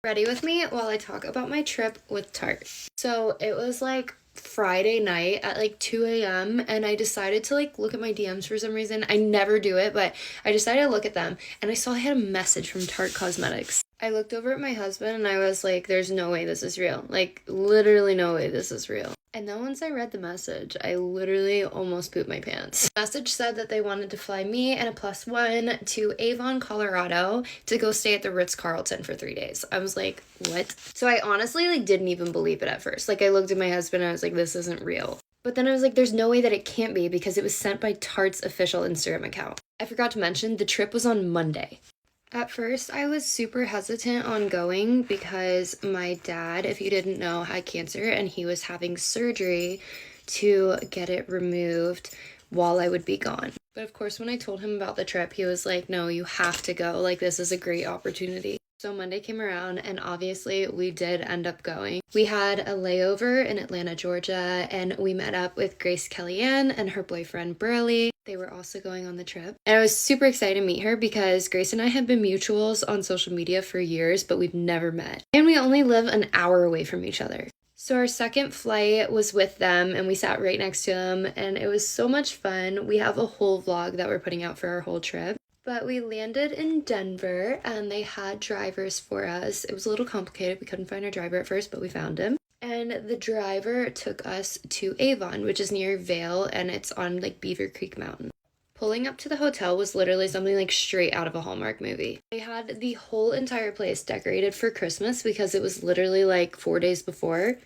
Ready with me while I talk about my trip with Tarte. So it was like Friday night at like 2 a.m. and I decided to like look at my DMs for some reason. I never do it, but I decided to look at them and I saw I had a message from Tarte Cosmetics. I looked over at my husband and I was like, there's no way this is real. Like, literally no way this is real. And then once I read the message, I literally almost pooped my pants. The message said that they wanted to fly me and a plus one to Avon, Colorado to go stay at the Ritz-Carlton for 3 days. I was like, what? So I honestly like didn't even believe it at first. Like I looked at my husband and I was like, this isn't real. But then I was like, there's no way that it can't be because it was sent by Tarte's official Instagram account. I forgot to mention the trip was on Monday. At first, I was super hesitant on going because my dad, if you didn't know, had cancer and he was having surgery to get it removed while I would be gone. But of course, when I told him about the trip, he was like, no, you have to go. Like, this is a great opportunity. So Monday came around and obviously we did end up going. We had a layover in Atlanta, Georgia, and we met up with Grace Kellyanne and her boyfriend Burley. They were also going on the trip. And I was super excited to meet her because Grace and I have been mutuals on social media for years, but we've never met. And we only live an hour away from each other. So our second flight was with them and we sat right next to them and it was so much fun. We have a whole vlog that we're putting out for our whole trip. But we landed in Denver and they had drivers for us. It was a little complicated. We couldn't find our driver at first, but we found him. And the driver took us to Avon, which is near Vail, and it's on like Beaver Creek Mountain. Pulling up to the hotel was literally something like straight out of a Hallmark movie. They had the whole entire place decorated for Christmas because it was literally like 4 days before.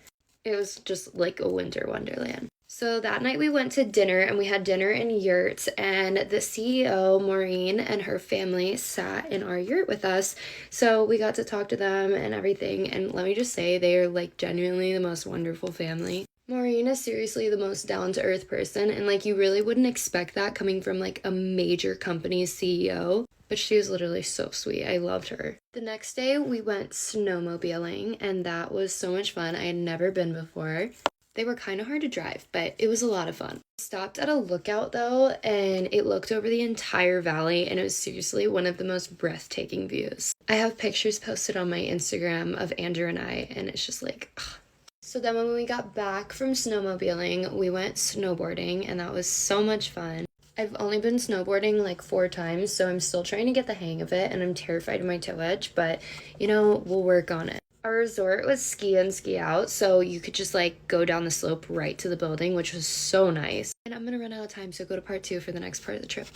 It was just like a winter wonderland. So that night we went to dinner and we had dinner in yurts and the CEO, Maureen, and her family sat in our yurt with us. So we got to talk to them and everything. And let me just say, they are like genuinely the most wonderful family. Maureen is seriously the most down-to-earth person and like you really wouldn't expect that coming from like a major company's CEO. But she was literally so sweet. I loved her. The next day we went snowmobiling and that was so much fun. I had never been before. They were kind of hard to drive, but it was a lot of fun. Stopped at a lookout though, and it looked over the entire valley, and it was seriously one of the most breathtaking views. I have pictures posted on my Instagram of Andrew and I, and it's just like, ugh. So then when we got back from snowmobiling, we went snowboarding, and that was so much fun. I've only been snowboarding like 4 times, so I'm still trying to get the hang of it, and I'm terrified of my toe edge, but you know, we'll work on it. Our resort was ski in, ski out, so you could just like go down the slope right to the building, which was so nice. And I'm gonna run out of time, so go to part 2 for the next part of the trip.